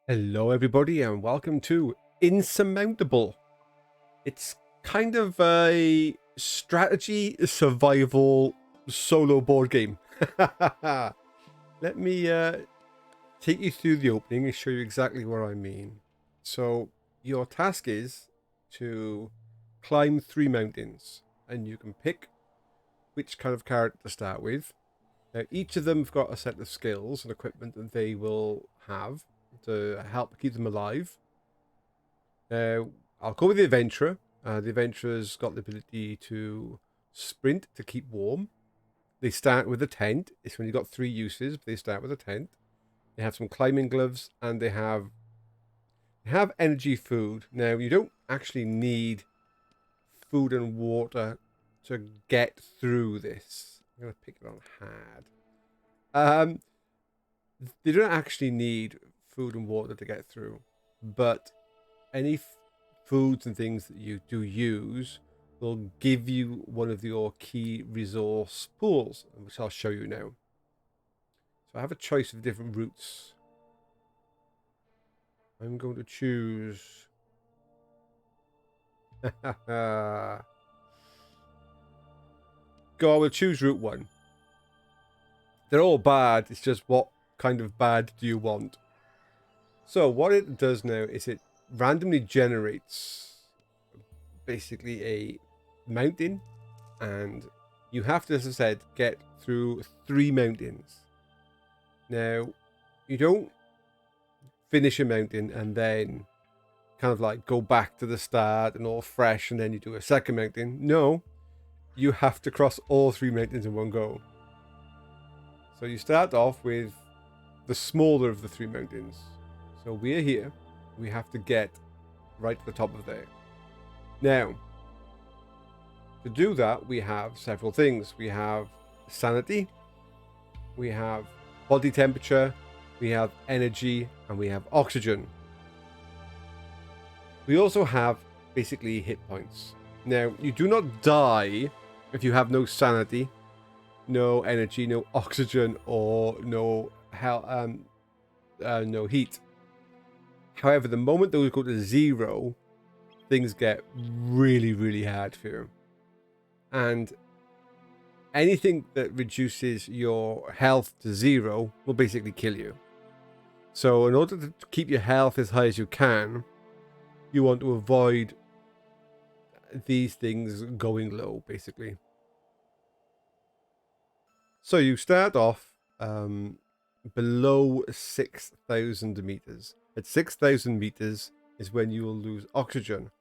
Hello, everybody, and welcome to Insurmountable. It's kind of a strategy survival solo board game. Let me take you through the opening and show you exactly what I mean. So, your task is to climb 3 mountains, and you can pick which kind of character to start with. Now, each of them have got a set of skills and equipment that they will have to help keep them alive. I'll go with the adventurer. The adventurer's got the ability to sprint to keep warm. They start with a tent. It's when you've got 3 uses, but they start with a tent. They have some climbing gloves, and they have energy food. Now, you don't actually need food and water to get through this. I'm going to pick it on hard. They don't actually need food and water to get through, but any foods and things that you do use will give you one of your key resource pools, which I'll show you now. So I have a choice of different routes. I'm going to choose we'll choose route 1. They're all bad, it's just what kind of bad do you want? So what it does now is it randomly generates basically a mountain, and you have to, as I said, get through 3 mountains. Now, you don't finish a mountain and then kind of like go back to the start and all fresh and then you do a second mountain. No, you have to cross all 3 mountains in one go. So you start off with the smaller of the 3 mountains. So we're here. We have to get right to the top of there. Now, to do that, we have several things. We have sanity, we have body temperature, we have energy, and we have oxygen. We also have basically hit points. Now, you do not die if you have no sanity, no energy, no oxygen, or no heat. However, the moment those go to 0, things get really, really hard for you. And anything that reduces your health to 0 will basically kill you. So in order to keep your health as high as you can, you want to avoid these things going low, basically. So you start off below 6,000 meters. At 6,000 meters is when you will lose oxygen.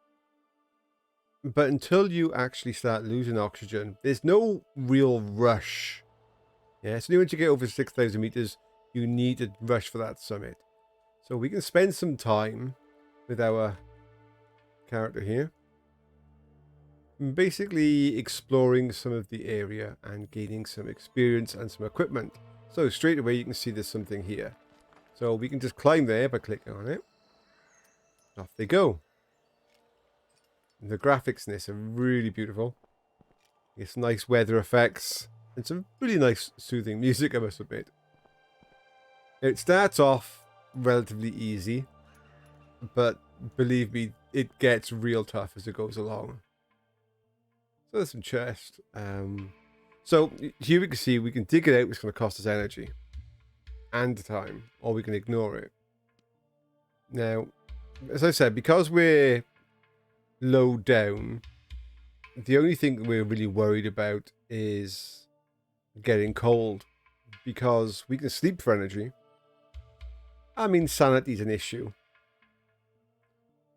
But until you actually start losing oxygen, there's no real rush. Yeah, so once you get over 6,000 meters, you need to rush for that summit. So we can spend some time with our character here, basically exploring some of the area and gaining some experience and some equipment. So straight away you can see there's something here. So we can just climb there by clicking on it. Off they go. The graphics in this are really beautiful. It's nice weather effects and some really nice soothing music, I must admit. It starts off relatively easy, but believe me, it gets real tough as it goes along. So there's some chest. So here we can see we can dig it out, which is going to cost us energy and time, or we can ignore it. Now, as I said, because we're low down, the only thing we're really worried about is getting cold, because we can sleep for energy. I mean, sanity's an issue.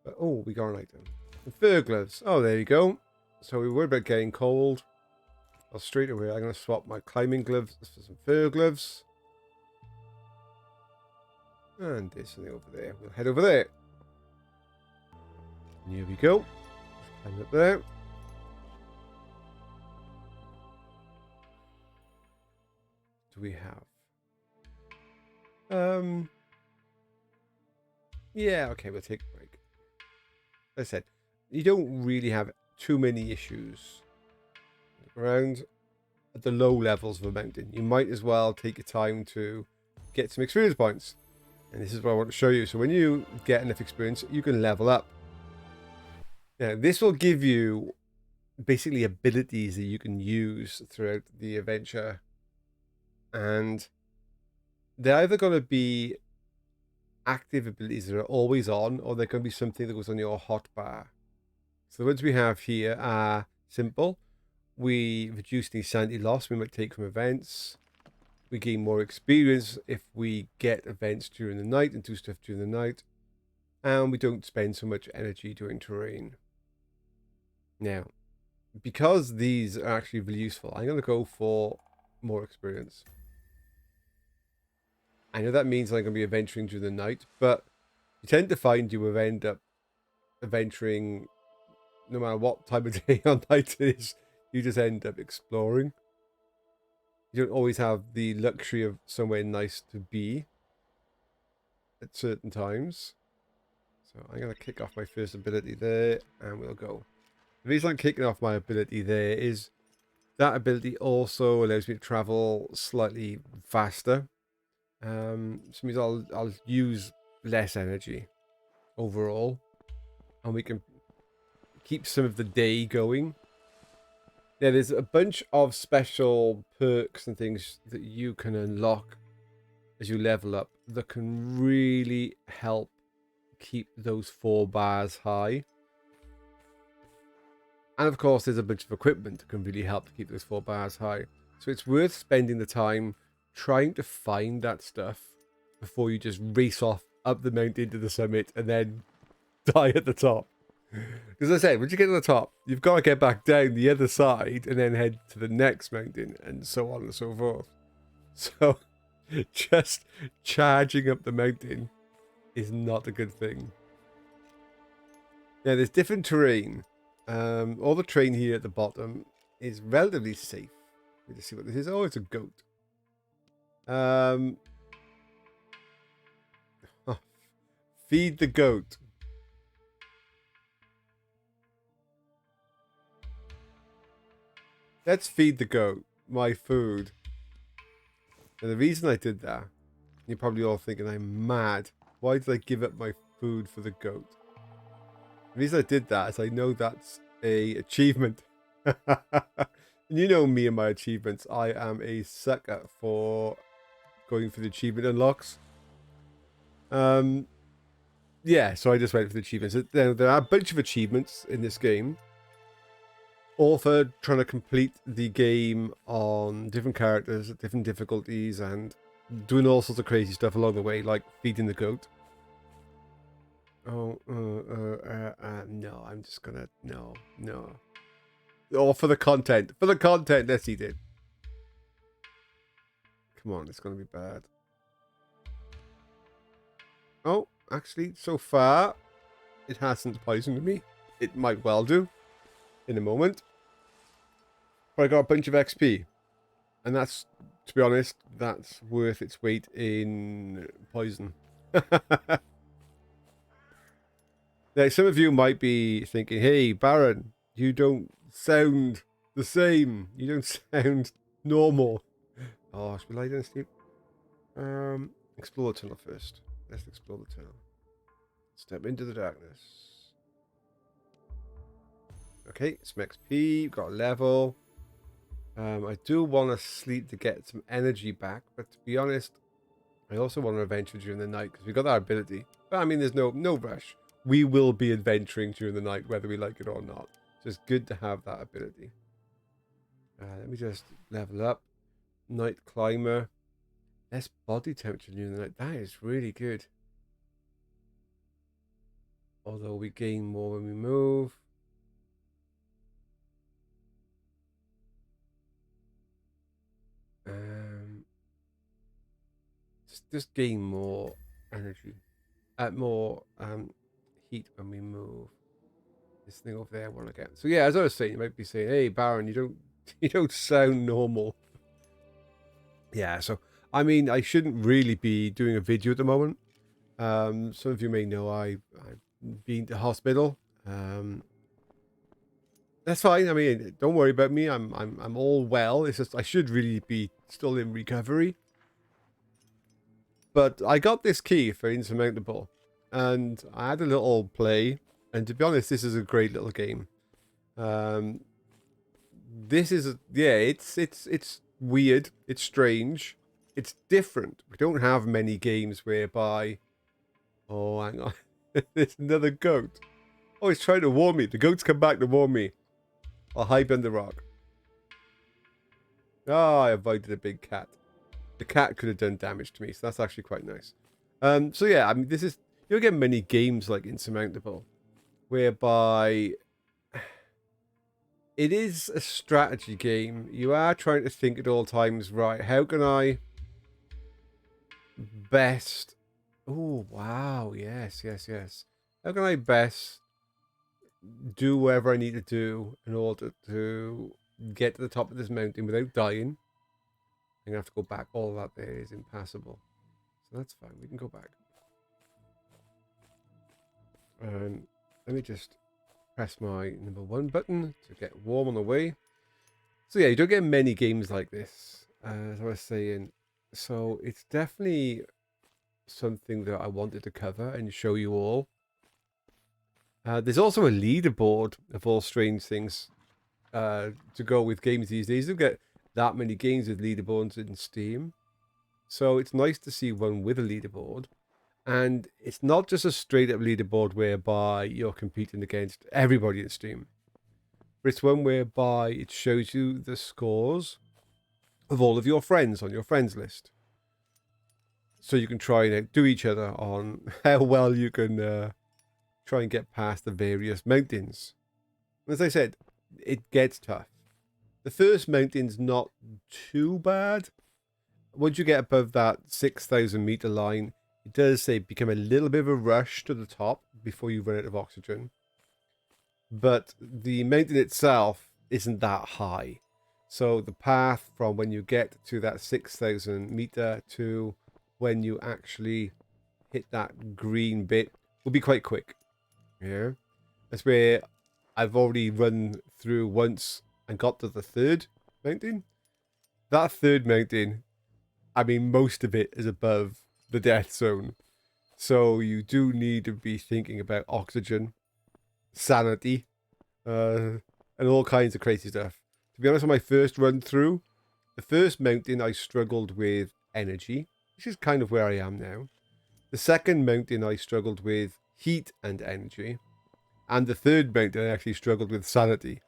But, oh, we got an item. The fur gloves. Oh, there you go. So we worry about getting cold. Well, straight away, I'm going to swap my climbing gloves for some fur gloves. And there's something over there. We'll head over there. And here we go. Climb up there. Do we have? Yeah, okay, we'll take a break. As I said, you don't really have too many issues around at the low levels of a mountain. You might as well take your time to get some experience points. And this is what I want to show you. So when you get enough experience, you can level up. Now, this will give you basically abilities that you can use throughout the adventure. And they're either going to be active abilities that are always on, or they're going to be something that goes on your hotbar. So the ones we have here are simple. We reduce the sanity loss we might take from events. We gain more experience if we get events during the night and do stuff during the night. And we don't spend so much energy doing terrain. Now, because these are actually really useful, I'm going to go for more experience. I know that means I'm going to be adventuring during the night, but you tend to find you will end up adventuring no matter what time of day or night it is. You just end up exploring. You don't always have the luxury of somewhere nice to be at certain times. So I'm going to kick off my first ability there, and we'll go. The reason I'm kicking off my ability there is that ability also allows me to travel slightly faster. Which means I'll use less energy overall, and we can keep some of the day going. Yeah, there's a bunch of special perks and things that you can unlock as you level up that can really help keep those 4 bars high. And of course, there's a bunch of equipment that can really help to keep those 4 bars high. So it's worth spending the time trying to find that stuff before you just race off up the mountain to the summit and then die at the top. Because I said, once you get to the top, you've got to get back down the other side and then head to the next mountain and so on and so forth. So just charging up the mountain is not a good thing. Now, there's different terrain. All the terrain here at the bottom is relatively safe. Let me just see what this is. Oh, it's a goat. Oh, feed the goat. Let's feed the goat my food. And the reason I did that, you're probably all thinking I'm mad. Why did I give up my food for the goat? The reason I did that is I know that's a achievement. And you know me and my achievements. I am a sucker for going for the achievement unlocks. Yeah, so I just went for the achievements. There are a bunch of achievements in this game. All for trying to complete the game on different characters, different difficulties, and doing all sorts of crazy stuff along the way, like feeding the goat. Oh, no, I'm just gonna, no. Oh, for the content. For the content, yes, he did. Come on, it's gonna be bad. Oh, actually, so far, it hasn't poisoned me. It might well do in a moment. But I got a bunch of XP. And that's, to be honest, that's worth its weight in poison. Now, some of you might be thinking, hey, Baron, you don't sound the same. You don't sound normal. Oh, should we lie down and sleep? Explore the tunnel first. Let's explore the tunnel. Step into the darkness. Okay, some XP, got a level. I do want to sleep to get some energy back, but to be honest, I also want to adventure during the night because we got that ability. But I mean, there's no rush. We will be adventuring during the night, whether we like it or not. So it's good to have that ability. Let me just level up. Night climber. Less body temperature during the night. That is really good. Although we gain more when we move. Just gain more energy. More heat when we move. This thing over there I want to get. So yeah, as I was saying, you might be saying, hey Baron, you don't sound normal. Yeah, so I mean, I shouldn't really be doing a video at the moment. Some of you may know I've been to hospital. That's fine. I mean, don't worry about me. I'm all well. It's just I should really be still in recovery. But I got this key for Insurmountable, and I had a little play, and to be honest, this is a great little game. This is it's weird, it's strange, it's different. We don't have many games whereby, oh, hang on, there's another goat. Oh, he's trying to warn me. The goat's come back to warn me. I'll hide under the rock. Oh, I avoided a big cat. The cat could have done damage to me, so that's actually quite nice. So yeah, I mean, you don't get many games like Insurmountable, whereby it is a strategy game. You are trying to think at all times, right, how can I best... Oh, wow, yes. How can I best do whatever I need to do in order to get to the top of this mountain without dying? I'm going to have to go back. All that there is impassable. So that's fine. We can go back. Let me just press my number 1 button to get warm on the way. So yeah, you don't get many games like this, as I was saying. So it's definitely something that I wanted to cover and show you all. There's also a leaderboard of all strange things to go with games these days. You don't get that many games with leaderboards in Steam. So it's nice to see one with a leaderboard. And it's not just a straight up leaderboard whereby you're competing against everybody in Steam. But it's one whereby it shows you the scores of all of your friends on your friends list. So you can try and outdo each other on how well you can try and get past the various mountains. As I said, it gets tough. The first mountain's not too bad. Once you get above that 6,000 meter line, it does say become a little bit of a rush to the top before you run out of oxygen. But the mountain itself isn't that high. So the path from when you get to that 6,000 meter to when you actually hit that green bit will be quite quick. Yeah. That's where I've already run through once and got to the third mountain. That third mountain, I mean, most of it is above the death zone. So you do need to be thinking about oxygen, sanity, and all kinds of crazy stuff. To be honest, on my first run through, the first mountain I struggled with energy, which is kind of where I am now. The second mountain I struggled with heat and energy. And the third mountain I actually struggled with sanity.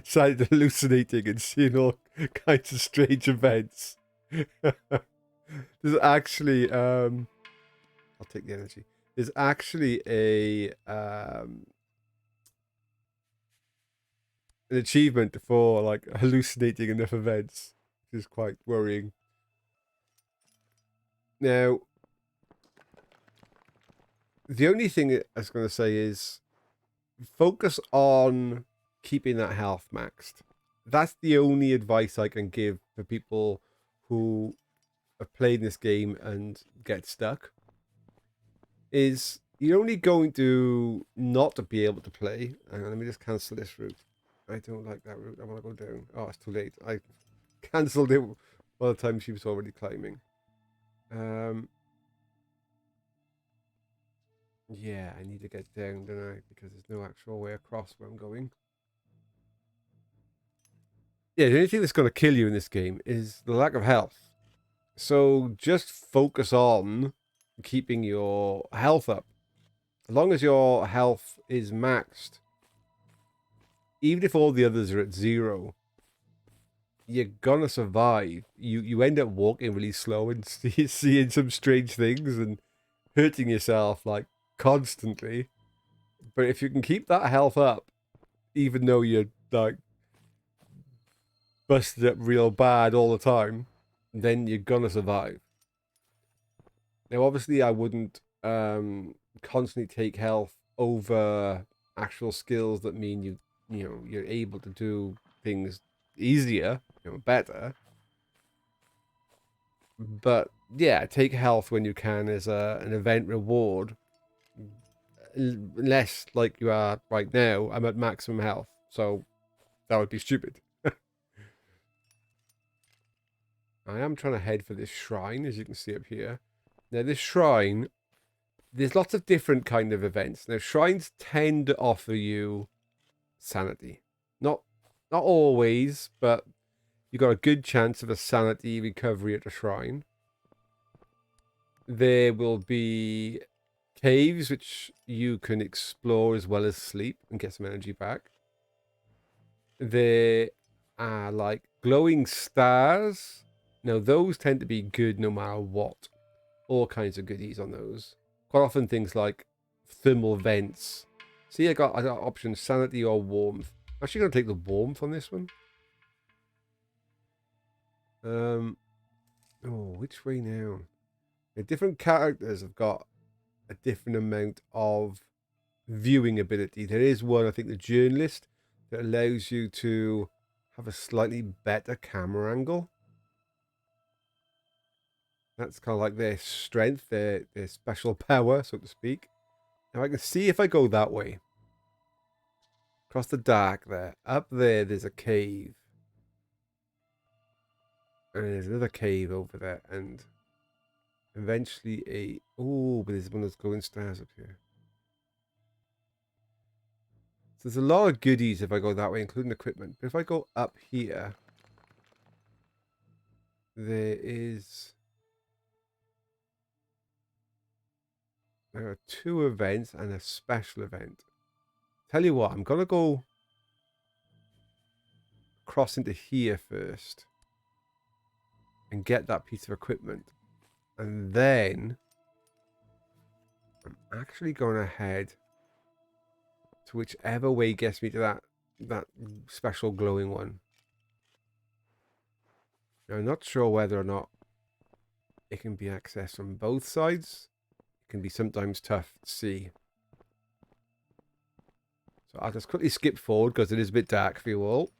Started hallucinating and seeing all kinds of strange events. There's actually I'll take the energy. There's actually an achievement for like hallucinating enough events, which is quite worrying. Now, the only thing I was going to say is focus on keeping that health maxed. That's the only advice I can give for people who have played this game and get stuck. Is you're only going to not be able to play. Hang on, let me just cancel this route. I don't like that route. I want to go down. Oh, it's too late. I cancelled it by the time she was already climbing. Yeah, I need to get down, don't I? Because there's no actual way across where I'm going. Yeah, the only thing that's going to kill you in this game is the lack of health. So just focus on keeping your health up. As long as your health is maxed, even if all the others are at 0, you're gonna survive. You end up walking really slow and seeing some strange things and hurting yourself like constantly. But if you can keep that health up, even though you're like busted up real bad all the time, then you're gonna survive. Now, obviously, I wouldn't constantly take health over actual skills that mean you're able to do things easier, better. But yeah, take health when you can as an event reward. Unless, like you are right now, I'm at maximum health, so that would be stupid. I am trying to head for this shrine, as you can see up here. Now, this shrine, there's lots of different kind of events. Now, shrines tend to offer you sanity. Not always, but you got a good chance of a sanity recovery at a shrine. There will be caves which you can explore as well as sleep and get some energy back. There are like glowing stars. Now, those tend to be good no matter what. All kinds of goodies on those. Quite often things like thermal vents. See, I got options sanity or warmth. I'm actually going to take the warmth on this one. Oh, which way now? The different characters have got a different amount of viewing ability. There is one, I think, the journalist, that allows you to have a slightly better camera angle. That's kind of like their strength, their special power, so to speak. Now I can see if I go that way. Across the dark there. Up there, there's a cave. And there's another cave over there. And eventually a... Oh, but there's one of those glowing stars up here. So there's a lot of goodies if I go that way, including equipment. But if I go up here, there is... There are 2 events and a special event. Tell you what, I'm going to go across into here first and get that piece of equipment. And then I'm actually going to head to whichever way gets me to that special glowing one. Now, I'm not sure whether or not it can be accessed from both sides. It can be sometimes tough to see. So I'll just quickly skip forward because it is a bit dark for you all.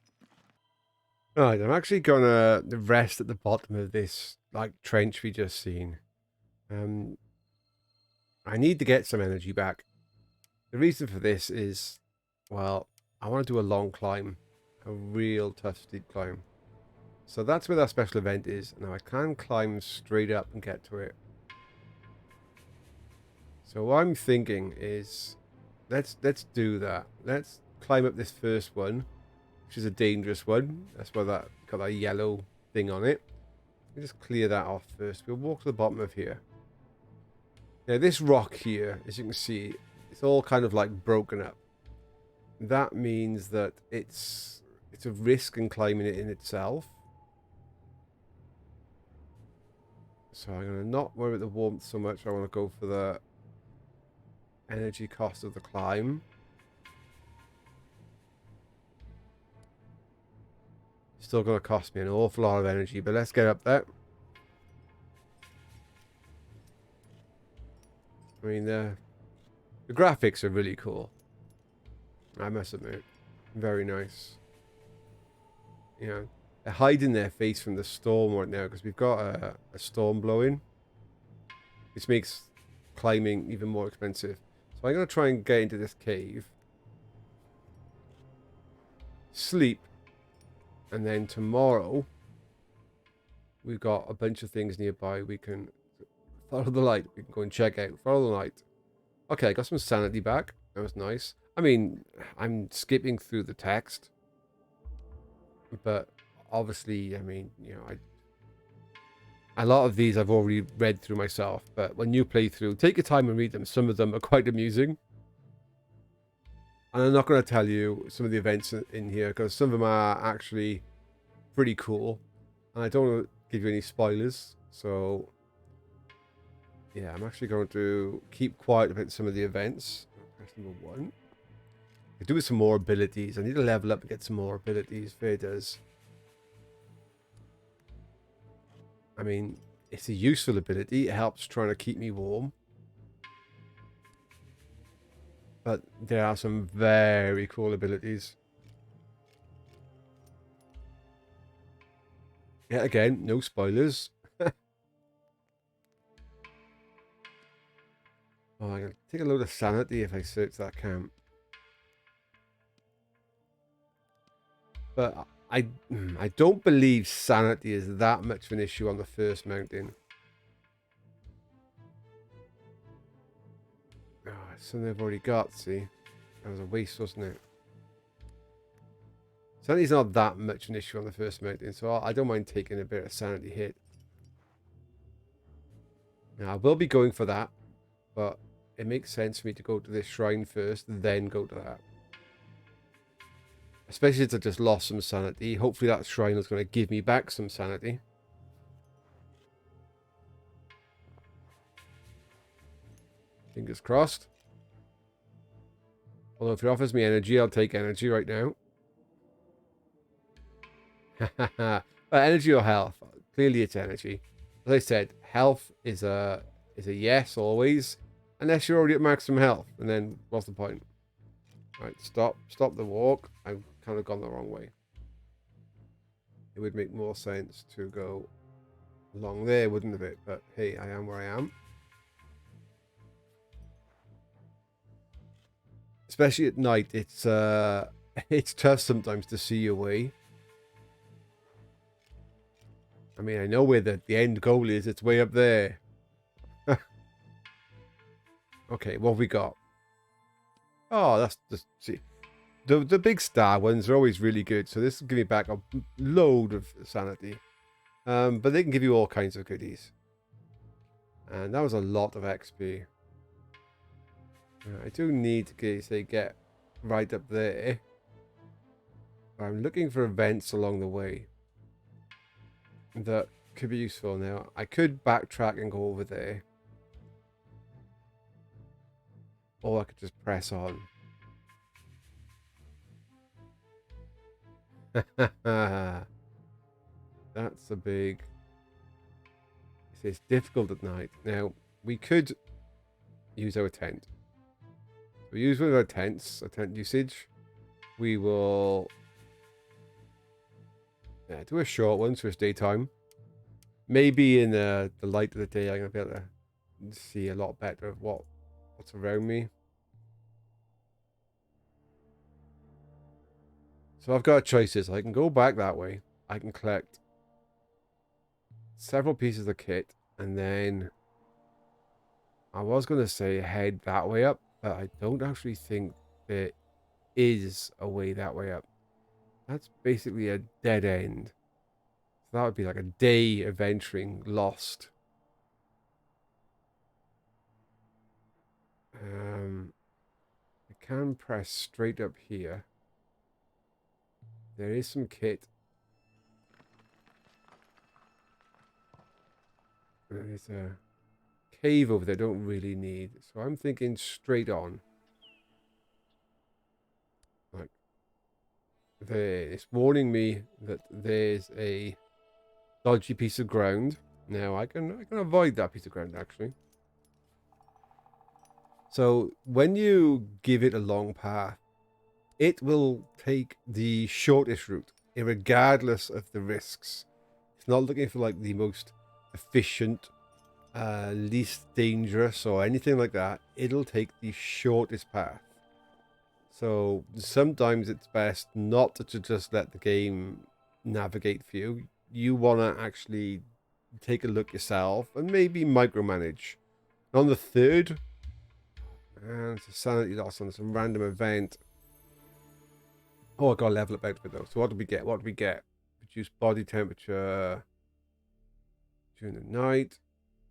Right, I'm actually going to rest at the bottom of this like trench we just seen. I need to get some energy back. The reason for this is, well, I want to do a long climb. A real tough, steep climb. So that's where that special event is. Now I can climb straight up and get to it. So what I'm thinking is, let's do that. Let's climb up this first one, which is a dangerous one. That's why that got that yellow thing on it. Let me just clear that off first. We'll walk to the bottom of here. Now this rock here, as you can see, it's all kind of like broken up. That means that it's a risk in climbing it in itself. So I'm going to not worry about the warmth so much. I want to go for the energy cost of the climb. Still going to cost me an awful lot of energy, but let's get up there. I mean, the graphics are really cool. I must admit. Very nice. You know, they're hiding their face from the storm right now because we've got a storm blowing. This makes climbing even more expensive. So I'm going to try and get into this cave. Sleep. And then tomorrow, we've got a bunch of things nearby. We can follow the light. We can go and check out. Follow the light. Okay, I got some sanity back. That was nice. I mean, I'm skipping through the text. But obviously, I mean, you know, a lot of these I've already read through myself. But when you play through, take your time and read them. Some of them are quite amusing. And I'm not going to tell you some of the events in here because some of them are actually pretty cool. And I don't want to give you any spoilers. So, yeah, I'm actually going to keep quiet about some of the events. Press number 1. I do with some more abilities. I need to level up and get some more abilities. Fair does. I mean, it's a useful ability. It helps trying to keep me warm. But there are some very cool abilities. Yet again, no spoilers. Oh, I'm going to take a load of sanity if I search that camp. But I don't believe sanity is that much of an issue on the first mountain. something I've already got, see? That was a waste, wasn't it? Sanity's not that much an issue on the first mountain, so I don't mind taking a bit of sanity hit. Now, I will be going for that, but it makes sense for me to go to this shrine first, then go to that. Especially since I just lost some sanity. Hopefully that shrine is going to give me back some sanity. Fingers crossed. Although if it offers me energy, I'll take energy right now. Energy or health? Clearly it's energy. As I said, health is a yes always. Unless you're already at maximum health. And then what's the point? Right, stop the walk. I've kind of gone the wrong way. It would make more sense to go along there, wouldn't it? But hey, I am where I am. Especially at night, it's tough sometimes to see your way. I mean, I know where the end goal is. It's way up there. Okay, what have we got? Oh, that's just, see. The big star ones are always really good. So this will give me back a load of sanity. But they can give you all kinds of goodies. And that was a lot of XP. I do need to get right up there. I'm looking for events along the way that could be useful. Now, I could backtrack and go over there. Or I could just press on. That's a big... It's difficult at night. Now, we could use our tent. We use one of our tents, a tent usage. We will do a short one, so it's daytime. Maybe in the light of the day, I'm going to be able to see a lot better of what's around me. So I've got choices. I can go back that way. I can collect several pieces of kit, and then I was going to say head that way up, but I don't actually think there is a way that way up. That's basically a dead end. So that would be like a day of venturing lost. I can press straight up here. There is some kit. There's a cave over there I don't really need. So I'm thinking straight on. Like there. It's warning me that there's a dodgy piece of ground. Now I can avoid that piece of ground actually. So when you give it a long path, it will take the shortest route, regardless of the risks. It's not looking for like the most efficient, least dangerous or anything like that. It'll take the shortest path. So sometimes it's best not to just let the game navigate for you. You want to actually take a look yourself and maybe micromanage. On the third, and it's a sanity loss on some random event. Oh, I got a level up outfit though. So what did we get? What did we get? Reduce body temperature during the night.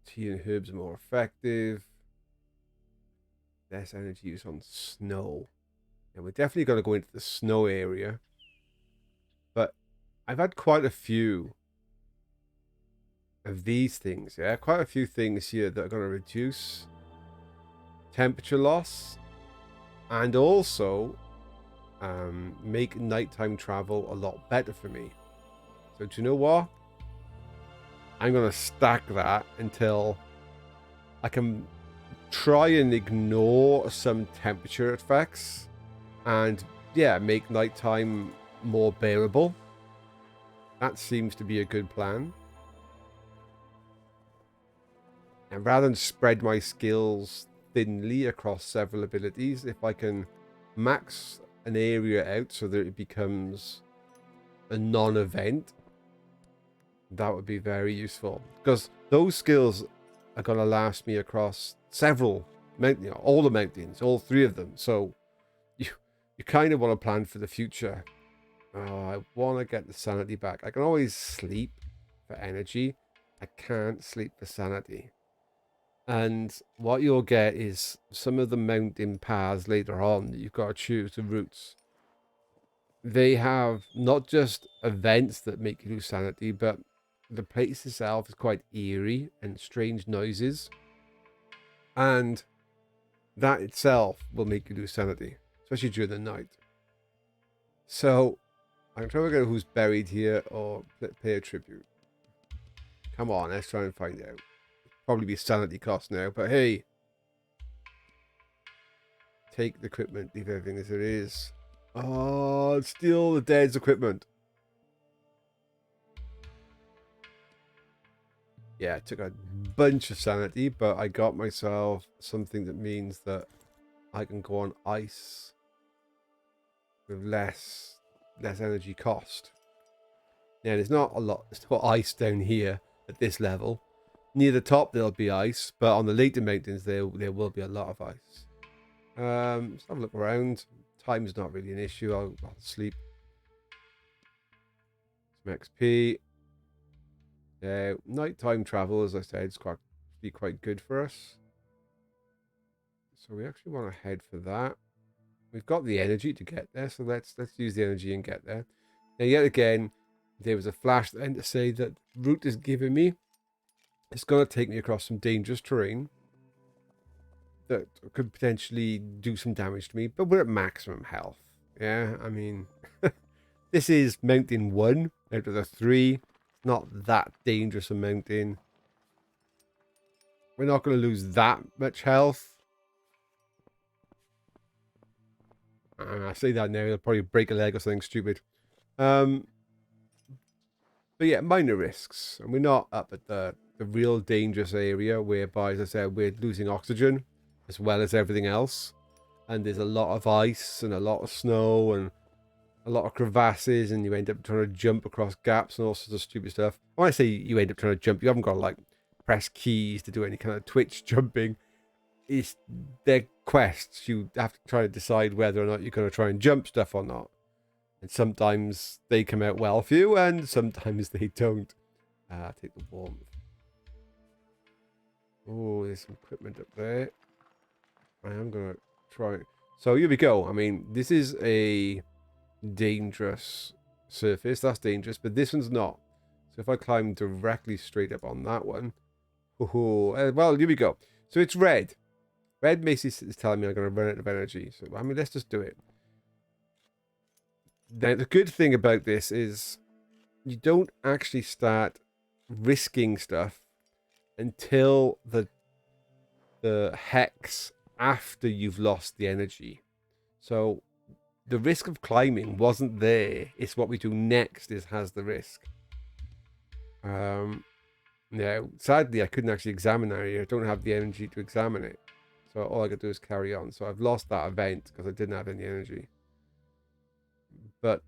Tea and herbs are more effective. Less energy use on snow. And we're definitely going to go into the snow area. But I've had quite a few of these things. Yeah, quite a few things here that are going to reduce temperature loss and also make nighttime travel a lot better for me. So do you know what? I'm going to stack that until I can try and ignore some temperature effects and yeah, make nighttime more bearable. That seems to be a good plan. And rather than spread my skills thinly across several abilities, if I can max an area out so that it becomes a non-event, that would be very useful, because those skills are going to last me across several all the mountains, all three of them. So you kind of want to plan for the future. Oh, I want to get the sanity back. I can always sleep for energy. I can't sleep for sanity. And what you'll get is some of the mountain paths later on that you've got to choose the routes. They have not just events that make you lose sanity, but the place itself is quite eerie and strange noises. And that itself will make you lose sanity, especially during the night. So I'm trying to figure out who's buried here or pay a tribute. Come on, let's try and find out. Probably be sanity cost now, but hey. Take the equipment, leave everything as it is. Oh, steal the dead's equipment. Yeah, I took a bunch of sanity, but I got myself something that means that I can go on ice with less energy cost. Now, there's not a lot. There's not ice down here at this level. Near the top, there'll be ice, but on the later mountains, there will be a lot of ice. Let's have a look around. Time's not really an issue. I'll sleep. Some XP. Yeah, nighttime travel, as I said, is quite good for us. So we actually want to head for that. We've got the energy to get there, so let's use the energy and get there. Now, yet again, there was a flash then to say that the route is giving me. It's going to take me across some dangerous terrain that could potentially do some damage to me, but we're at maximum health. Yeah, I mean, this is Mountain 1 out of the 3. Not that dangerous a mountain. We're not going to lose that much health. I say that now, I'll probably break a leg or something stupid. But yeah, minor risks. And we're not up at the real dangerous area whereby, as I said, we're losing oxygen as well as everything else. And there's a lot of ice and a lot of snow and a lot of crevasses, and you end up trying to jump across gaps and all sorts of stupid stuff. When I say you end up trying to jump, you haven't got to like press keys to do any kind of twitch jumping. They're quests. You have to try to decide whether or not you're going to try and jump stuff or not. And sometimes they come out well for you, and sometimes they don't. Take the warmth. Oh, there's some equipment up there. I am going to try. So here we go. I mean, this is a dangerous surface. That's dangerous, but this one's not. So if I climb directly straight up on that one. Well, here we go. So it's red. Red basically is telling me I'm going to run out of energy. So, I mean, let's just do it. Now, the good thing about this is you don't actually start risking stuff until the hex after you've lost the energy. So the risk of climbing wasn't there. It's what we do next has the risk. Now, sadly, I couldn't actually examine that area. I don't have the energy to examine it. So all I could do is carry on. So I've lost that event because I didn't have any energy. But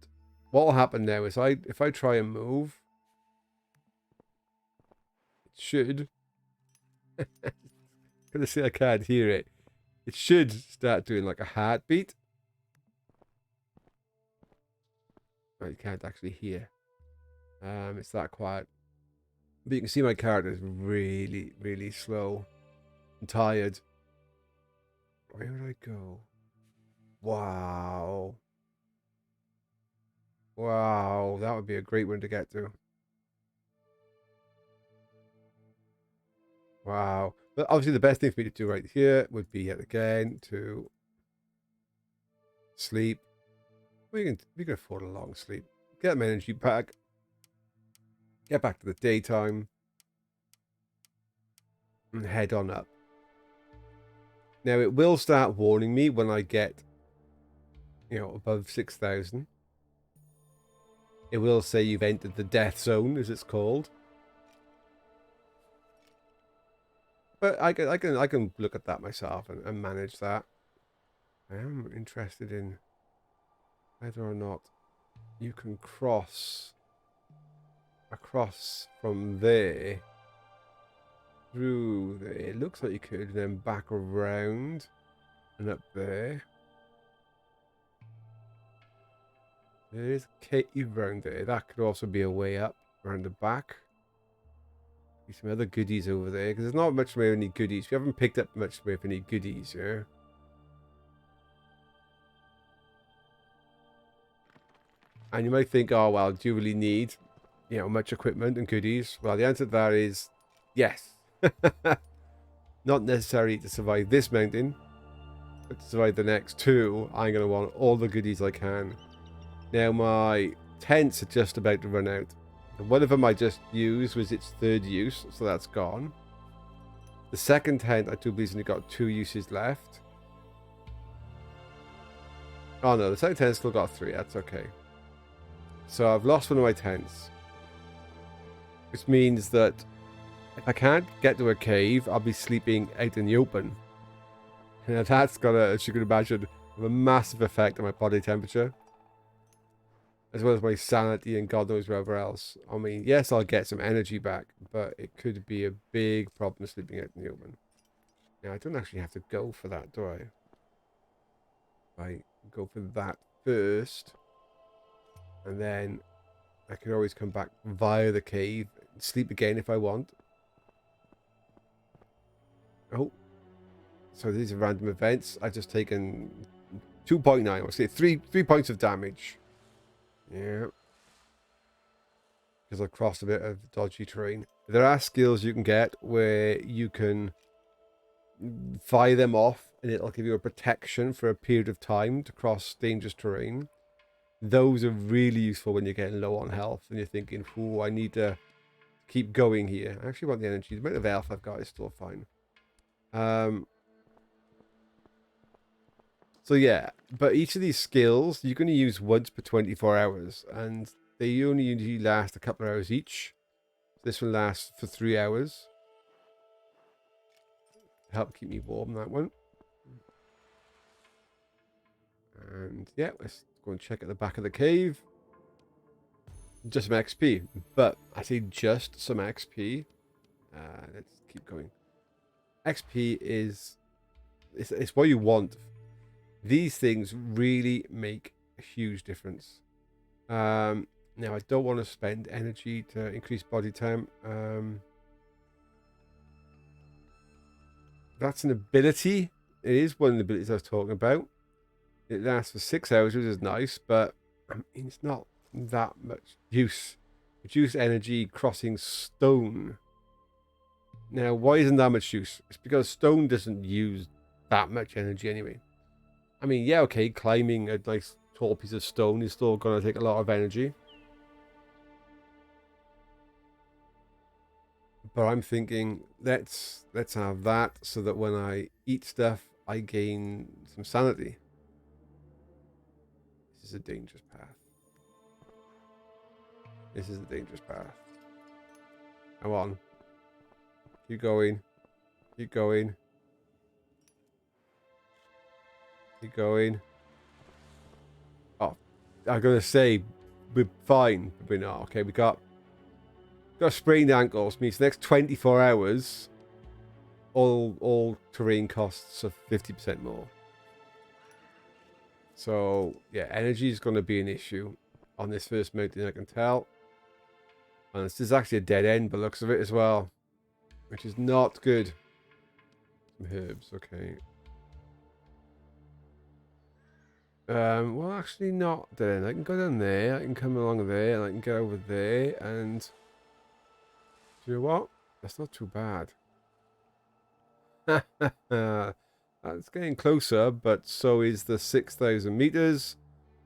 what will happen now is if I try and move, it should. Gonna say I can't hear it. It should start doing like a heartbeat. Oh, you can't actually hear. It's that quiet. But you can see my character is really, really slow and tired. Where would I go? Wow. Wow, that would be a great one to get to. Wow. But obviously the best thing for me to do right here would be yet again to sleep. We can afford a long sleep. Get my energy back. Get back to the daytime. And head on up. Now it will start warning me when I get, above 6,000. It will say you've entered the death zone, as it's called. But I can look at that myself and manage that. I am interested in whether or not you can cross across from there through there. It looks like you could, and then back around and up there. There's a cave around there. That could also be a way up around the back. Some other goodies over there, because there's not much more of any goodies. We haven't picked up much more of any goodies, yeah. And you might think, oh well, do you really need, much equipment and goodies? Well, the answer to that is yes. Not necessary to survive this mountain, but to survive the next two, I'm going to want all the goodies I can. Now, my tents are just about to run out. One of them I just used was its third use, so that's gone. The second tent, I do believe, has only got 2 uses left. Oh no, the second tent still got 3, that's okay. So I've lost one of my tents. Which means that if I can't get to a cave, I'll be sleeping out in the open. And that's got, as you can imagine, a massive effect on my body temperature. As well as my sanity and God knows wherever else. I mean, yes, I'll get some energy back, but it could be a big problem sleeping out in the open. Now, I don't actually have to go for that, do I? I go for that first. And then I can always come back via the cave and sleep again if I want. Oh. So these are random events. I've just taken 2.9. I'll say 3 points of damage. Yeah. Because I've crossed a bit of dodgy terrain. There are skills you can get where you can fire them off and it'll give you a protection for a period of time to cross dangerous terrain. Those are really useful when you're getting low on health and you're thinking, ooh, I need to keep going here. I actually want the energy. The amount of health I've got is still fine. So yeah, but each of these skills you're going to use once per 24 hours, and they only usually last a couple of hours each. This will last for 3 hours. Help keep me warm, that one. And yeah, let's go and check at the back of the cave. Just some XP, but I say just some XP. Let's keep going. XP is it's what you want. These things really make a huge difference. Now, I don't want to spend energy to increase body temp. That's an ability. It is one of the abilities I was talking about. It lasts for 6 hours, which is nice, but I mean, it's not that much use. Reduce energy crossing stone. Now, why isn't that much use? It's because stone doesn't use that much energy anyway. I mean, yeah, okay, climbing a nice tall piece of stone is still going to take a lot of energy. But I'm thinking, let's have that so that when I eat stuff, I gain some sanity. This is a dangerous path. This is a dangerous path. Come on. Keep going. Keep going. Keep going. Oh, I'm going to say we're fine, but we're not. Okay, we got sprained ankles. Means the next 24 hours, all terrain costs are 50% more. So, yeah, energy is going to be an issue on this first mountain, I can tell. And this is actually a dead end by the looks of it as well, which is not good. Some herbs, okay. Well, actually not dead end. I can go down there, I can come along there, and I can get over there, and do you know what? That's not too bad. It's getting closer, but so is the 6,000 meters,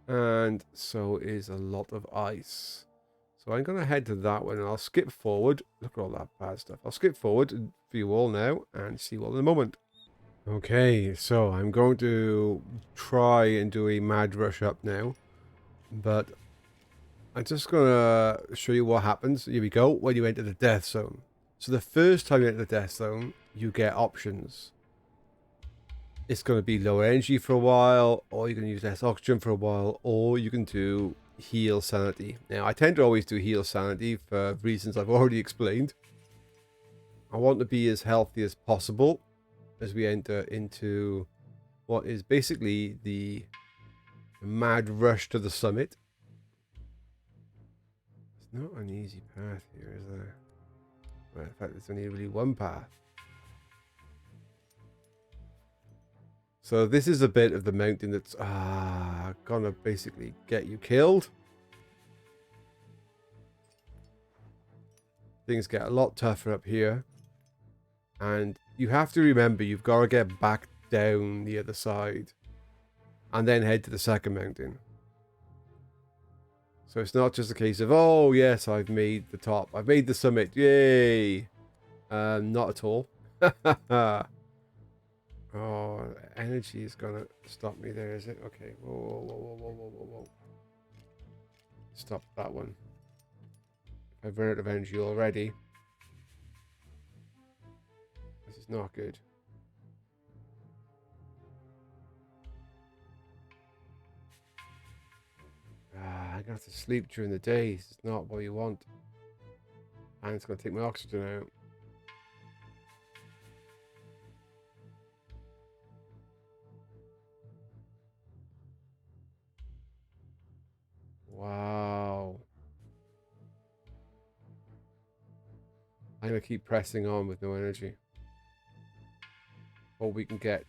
and so is a lot of ice. So I'm going to head to that one, and I'll skip forward. Look at all that bad stuff. I'll skip forward for you all now, and see you all in a moment. Okay, so I'm going to try and do a mad rush up now, but I'm just going to show you what happens. Here we go, when you enter the death zone. So the first time you enter the death zone, you get options. It's going to be lower energy for a while, or you can use less oxygen for a while, or you can do heal sanity. Now, I tend to always do heal sanity for reasons I've already explained. I want to be as healthy as possible as we enter into what is basically the mad rush to the summit. It's not an easy path here, is there? Well, in fact, there's only really one path. So this is a bit of the mountain that's gonna basically get you killed. Things get a lot tougher up here. And you have to remember, you've got to get back down the other side. And then head to the second mountain. So it's not just a case of, oh yes, I've made the top. I've made the summit. Yay! Not at all. Oh, energy is gonna stop me there, is it? Okay. Whoa, whoa, whoa, whoa, whoa, whoa, whoa, whoa. Stop that one. I've run out of energy already. This is not good. I'm gonna have to sleep during the day. This is not what you want. And it's gonna take my oxygen out. Wow. I'm gonna keep pressing on with no energy. Or we can get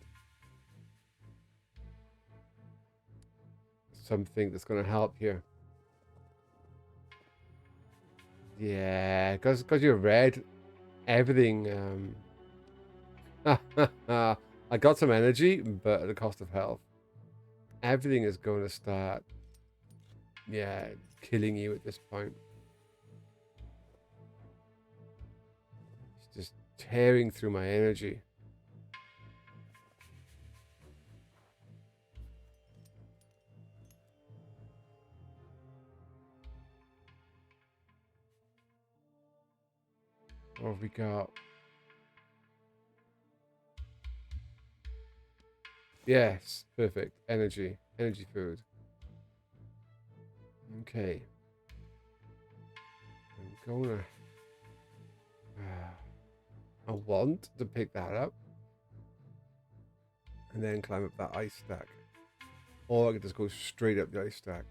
something that's gonna help here. Yeah, because you're red, everything. I got some energy, but at the cost of health. Everything is going to start, yeah, killing you at this point. It's just tearing through my energy. What have we got? Yes, perfect. Energy. Energy food. Okay. I'm gonna... I want to pick that up. And then climb up that ice stack. Or I could just go straight up the ice stack.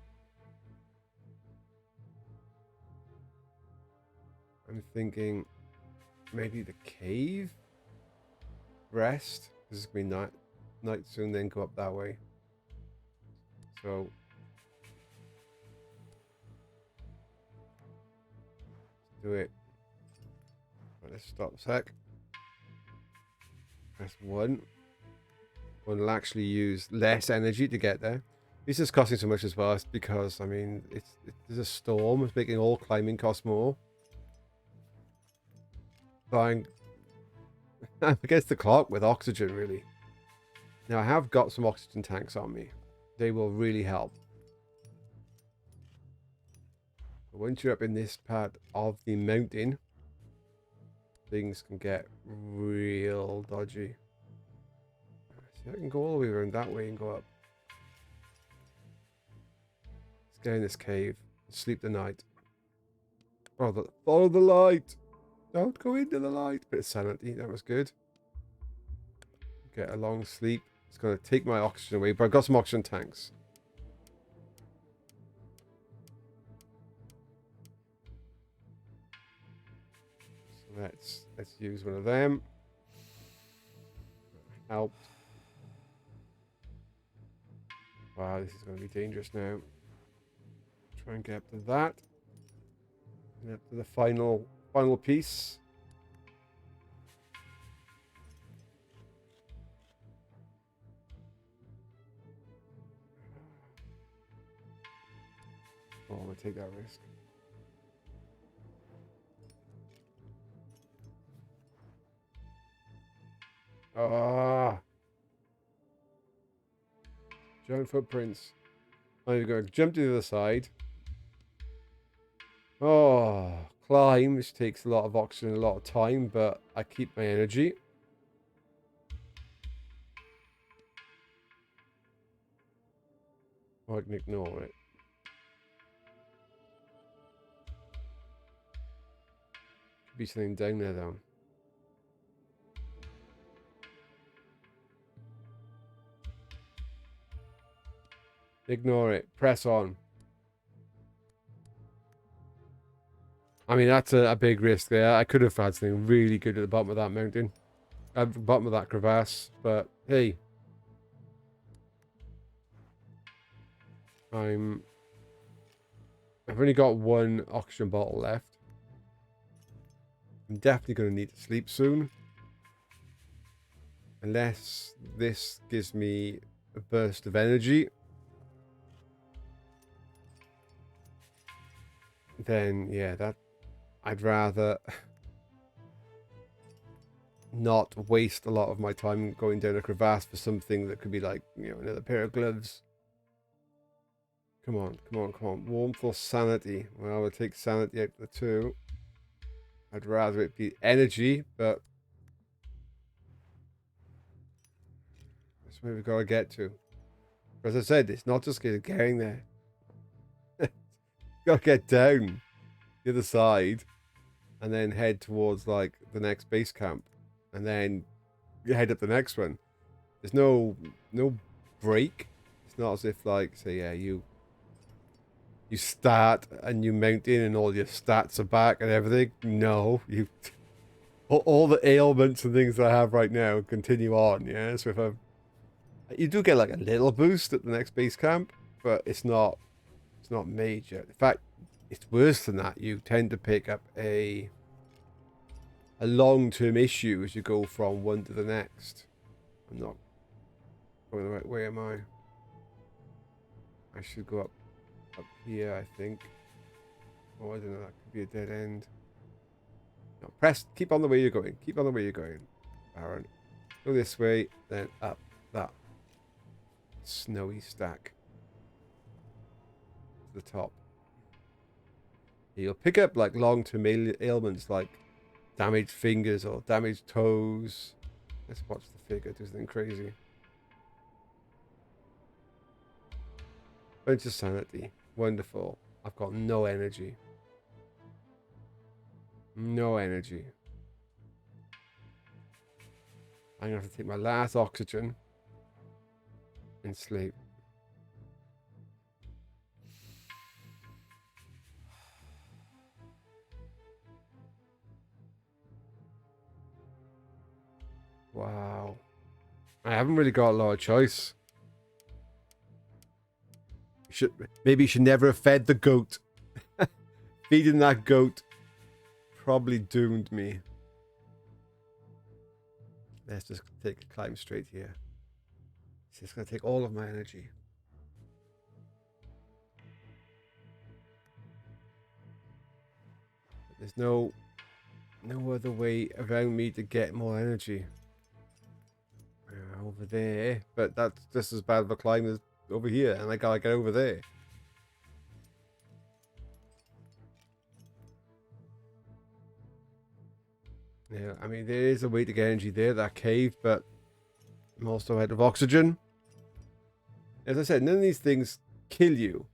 I'm thinking maybe the cave? Rest. This is going to be night soon, then go up that way. So let's do it. Right, let's stop a sec. Press 1. One will actually use less energy to get there. This is costing so much as well because, I mean, there's a storm. It's making all climbing cost more. So I'm against the clock with oxygen, really. Now, I have got some oxygen tanks on me. They will really help. But once you're up in this part of the mountain, things can get real dodgy. See, I can go all the way around that way and go up. Let's get in this cave and sleep the night. Follow the light! Don't go into the light! Bit of sanity, that was good. Get a long sleep. It's going to take my oxygen away, but I've got some oxygen tanks. So let's use one of them. Helped. Wow, this is going to be dangerous now. Try and get up to that. And up to the final piece. Oh, I'm going to take that risk. Ah! Giant footprints. I'm going to jump to the other side. Oh, climb, which takes a lot of oxygen, a lot of time, but I keep my energy. Or I can ignore it. Could be something down there, though. Ignore it. Press on. I mean, that's a big risk there. I could have had something really good at the bottom of that mountain. At the bottom of that crevasse. But, hey. I've only got one oxygen bottle left. I'm definitely going to need to sleep soon. Unless this gives me a burst of energy. Then, yeah, that... I'd rather not waste a lot of my time going down a crevasse for something that could be like, you know, another pair of gloves. Come on, come on, come on. Warmth or sanity? Well, we'll take sanity out of the two. I'd rather it be energy, but that's where we've got to get to. As I said, it's not just getting there. Got to get down the other side and then head towards like the next base camp and then head up the next one. There's no break. It's not as if like, say, yeah, you start a new mountain and all your stats are back and everything. No, all the ailments and things that I have right now continue on. Yeah, so if you do get like a little boost at the next base camp, but it's not major. In fact, it's worse than that. You tend to pick up a long-term issue as you go from one to the next. I'm not going the right way, am I? I should go up here, I think. Oh, I don't know. That could be a dead end. No, press. Keep on the way you're going. Keep on the way you're going, Baron. Go this way, then up that snowy stack to the top. You'll pick up like long-term ailments like damaged fingers or damaged toes. Let's watch the figure do something crazy. Bunch of sanity. Wonderful. I've got no energy. No energy. I'm going to have to take my last oxygen and sleep. Wow. I haven't really got a lot of choice. Maybe you should never have fed the goat. Feeding that goat probably doomed me. Let's just take a climb straight here. It's just going to take all of my energy. There's no other way around me to get more energy. Over there, but that's just as bad of a climb as over here, and I gotta get over there. Yeah, I mean, there is a way to get energy there, that cave, but I'm also out of oxygen. As I said, none of these things kill you.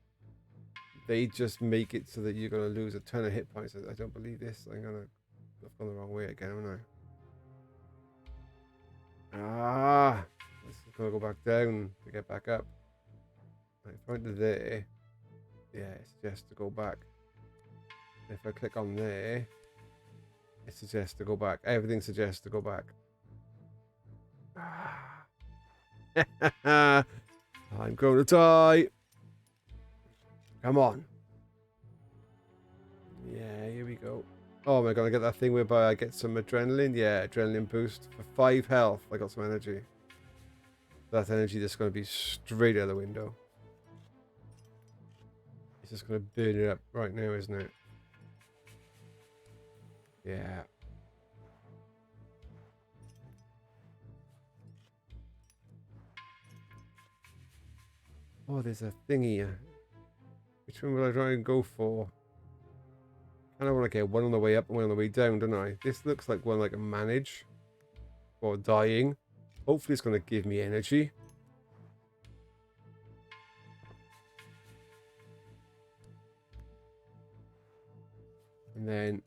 They just make it so that you're going to lose a ton of hit points. I don't believe this. I've gone the wrong way again, haven't I? Ah! Let's gotta go back down to get back up. Right, front to there. Yeah, it suggests to go back. If I click on there, it suggests to go back. Everything suggests to go back. Ah. I'm going to die. Come on. Yeah, here we go. Oh my god, I get that thing whereby I get some adrenaline. Yeah, adrenaline boost for 5 health. I got some energy. That energy that's going to be straight out the window. It's just going to burn it up right now, isn't it? Yeah. Oh, there's a thing here. Which one will I try and go for? I don't want to get one on the way up and one on the way down, don't I? This looks like one like a manage. Or dying. Hopefully it's going to give me energy. And then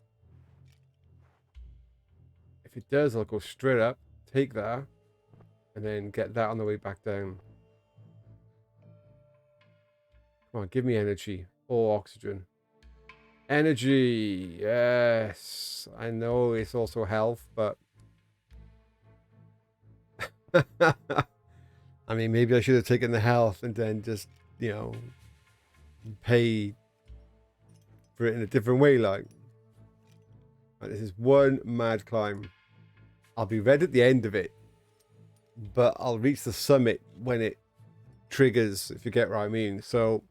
if it does, I'll go straight up, take that, and then get that on the way back down. Come on, give me energy or oxygen. Energy, yes. I know it's also health, but I mean, maybe I should have taken the health and then just, you know, pay for it in a different way. Like, this is one mad climb. I'll be red at the end of it, but I'll reach the summit when it triggers, if you get what I mean. So,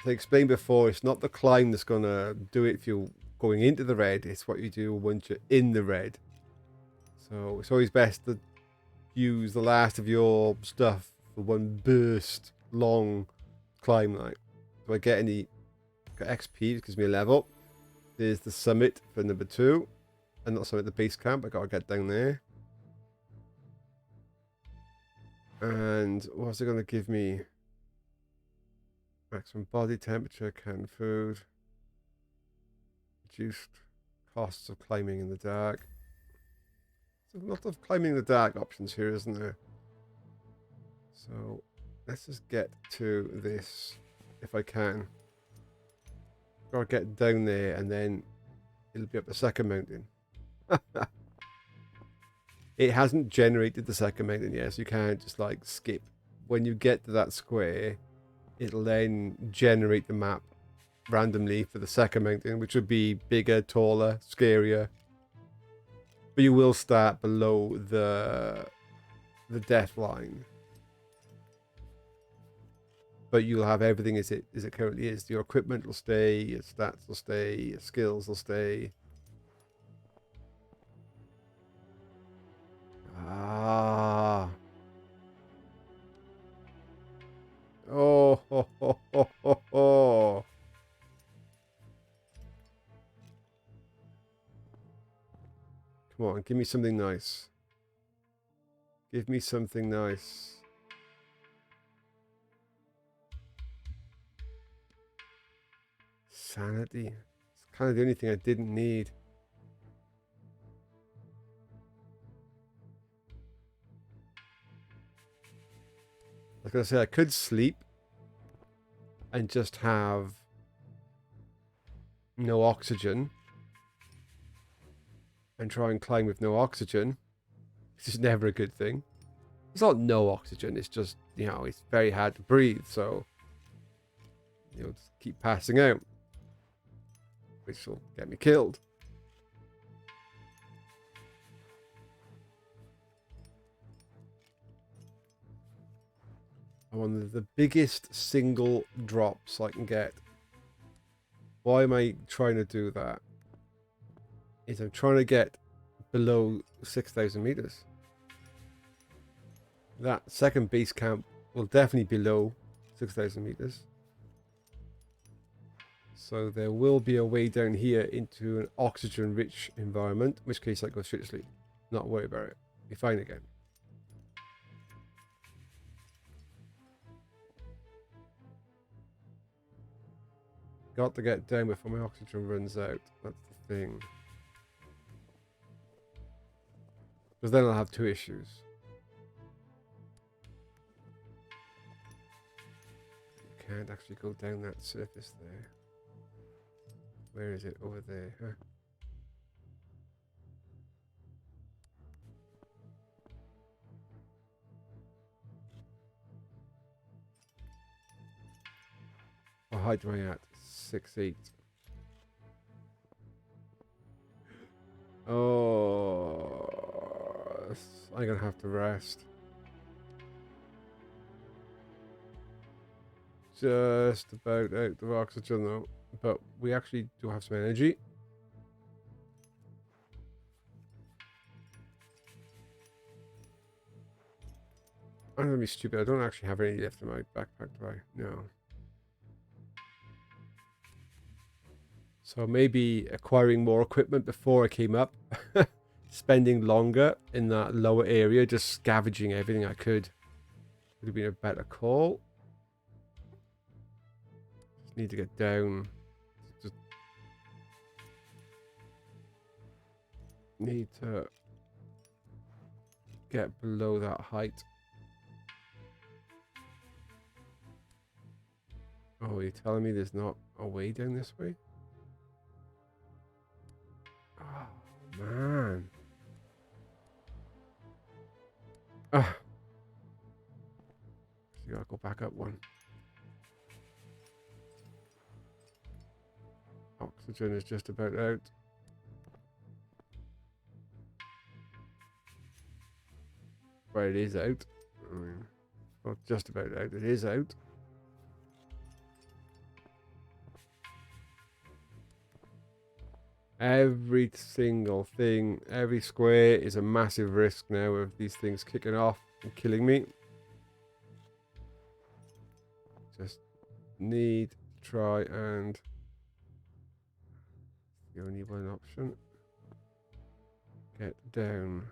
as I explained before, it's not the climb that's going to do it if you're going into the red. It's what you do once you're in the red. So, it's always best to use the last of your stuff for one burst long climb. Like, do I get any XP? It gives me a level. There's the summit for number 2. And not summit, the base camp. I gotta get down there. And what's it gonna give me? Maximum body temperature, canned food. Reduced costs of climbing in the dark. There's a lot of climbing in the dark options here, isn't there? So let's just get to this if I can. Gotta get down there and then it'll be up the second mountain. It hasn't generated the second mountain yet, so you can't just like skip. When you get to that square, it'll then generate the map randomly for the second mountain, which would be bigger, taller, scarier. But you will start below the death line. But you'll have everything as it currently is. Your equipment will stay, your stats will stay, your skills will stay. Ah. Oh, ho, ho, ho, ho, ho. Come on, give me something nice. Give me something nice. Sanity. It's kind of the only thing I didn't need. Like I said, I could sleep and just have no oxygen and try and climb with no oxygen. This is never a good thing. It's not no oxygen, it's just, you know, it's very hard to breathe, so you'll just keep passing out, which will get me killed. I want the biggest single drops I can get. Why am I trying to do that? I'm trying to get below 6,000 meters. That second base camp will definitely be below 6,000 meters. So there will be a way down here into an oxygen-rich environment, in which case I go straight to sleep. Not worry about it. Be fine again. Got to get down before my oxygen runs out. That's the thing. Because then I'll have 2 issues. You can't actually go down that surface there. Where is it? Over there, huh? What height am I at? 6'8". Oh, I'm gonna have to rest. Just about out of oxygen though, but we actually do have some energy. I'm gonna be stupid. I don't actually have any left in my backpack, do I? No. So maybe acquiring more equipment before I came up, spending longer in that lower area, just scavenging everything I could, would have been a better call. Just need to get down. Just need to get below that height. Oh, you're telling me there's not a way down this way? Oh, man. Ah. So you gotta go back up one. Oxygen is just about out. Right, it is out. I mean, not just about out, it is out. Every single thing, every square is a massive risk now of these things kicking off and killing me. Just need to try and... The only one option. Get down.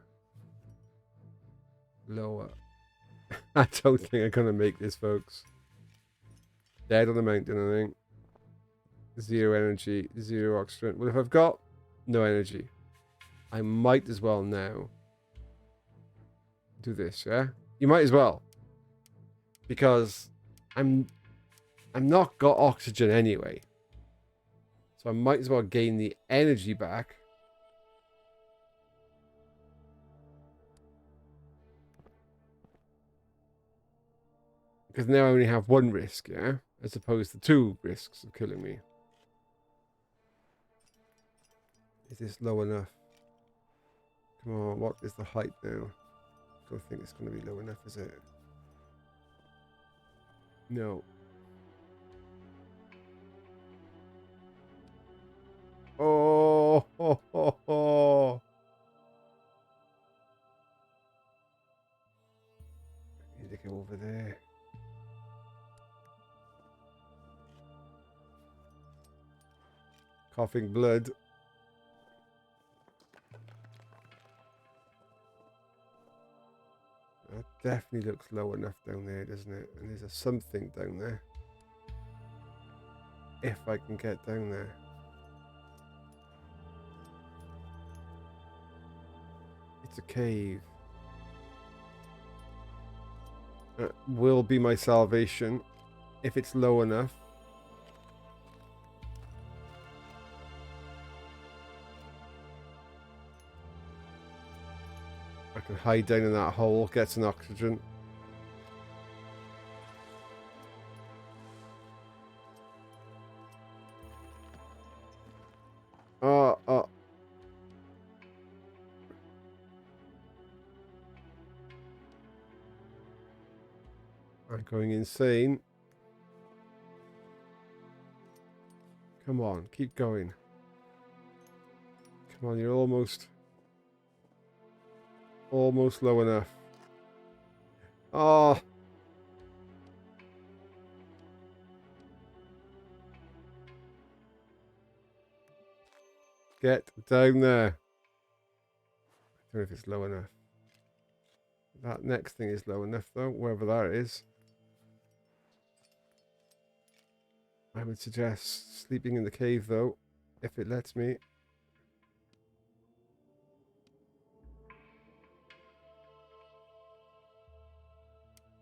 Lower. I don't think I'm going to make this, folks. Dead on the mountain, I think. Zero energy, zero oxygen. Well, if I've got no energy, I might as well now do this, yeah? You might as well. Because I'm not got oxygen anyway. So I might as well gain the energy back. Because now I only have one risk, yeah? As opposed to two risks of killing me. Is this low enough? Come on, what is the height now? I don't think it's going to be low enough, is it? No. Oh, ho, ho, ho. I need to go over there. Coughing blood. That definitely looks low enough down there, doesn't it? And there's a something down there. If I can get down there. It's a cave. That will be my salvation if it's low enough. I can hide down in that hole, get some oxygen. Oh. I'm going insane. Come on, keep going. Come on, you're almost low enough. Oh. Get down there. I don't know if it's low enough. That next thing is low enough though, wherever that is. I would suggest sleeping in the cave though, if it lets me.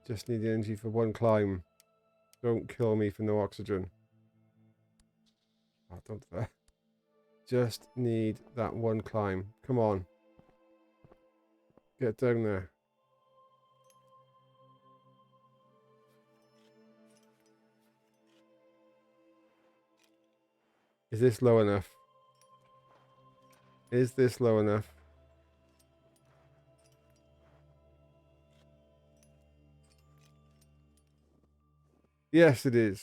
Just need the energy for one climb. Don't kill me for no oxygen. Oh, don't do that. Just need that one climb. Come on. Get down there. Is this low enough? Is this low enough? Yes, it is.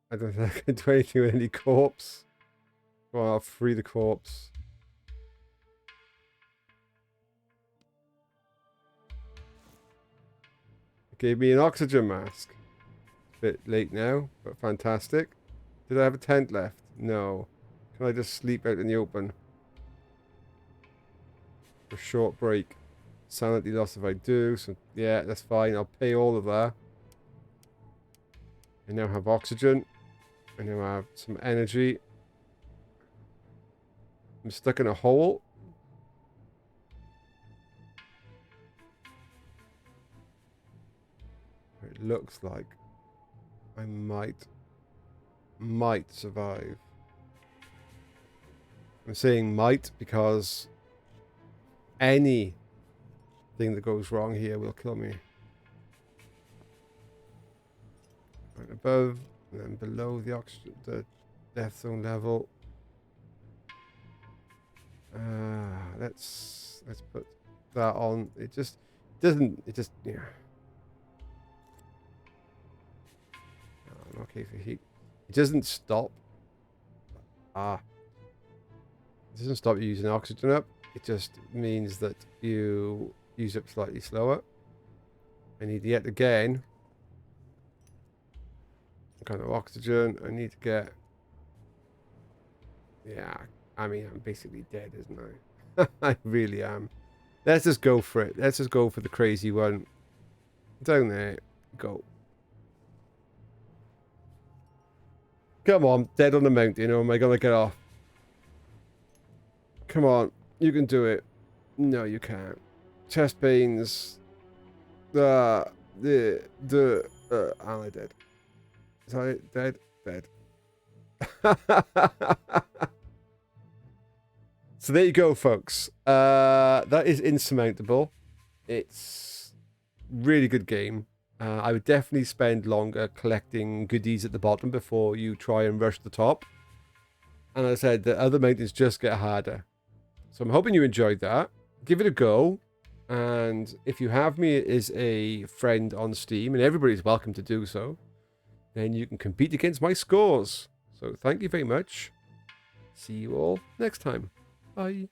I don't think I can do anything with any corpse. Well, I'll free the corpse. It gave me an oxygen mask. Bit late now, but fantastic. Did I have a tent left? No. Can I just sleep out in the open? For a short break. Sanity loss if I do. So yeah, that's fine. I'll pay all of that. I now have oxygen. I now have some energy. I'm stuck in a hole. It looks like I might survive. I'm saying might because anything that goes wrong here will kill me. Right above and then below the death zone level. Let's put that on. It just doesn't. It just yeah. I'm okay for heat. It doesn't stop. It doesn't stop you using oxygen up. It just means that you use up slightly slower. I need yet again kind of oxygen. I need to get. Yeah, I mean, I'm basically dead, isn't I? I really am. Let's just go for it. Let's just go for the crazy one. Down there. Go. Come on. Dead on the mountain, or am I going to get off? Come on. You can do it. No, you can't. Chest pains. Am I dead? Is I dead? Dead. So there you go, folks. That is Insurmountable. It's really good game. I would definitely spend longer collecting goodies at the bottom before you try and rush the top. And as I said, the other mountains just get harder. So I'm hoping you enjoyed that. Give it a go. And if you have me as a friend on Steam, and everybody's welcome to do so, then you can compete against my scores. So thank you very much. See you all next time. Bye.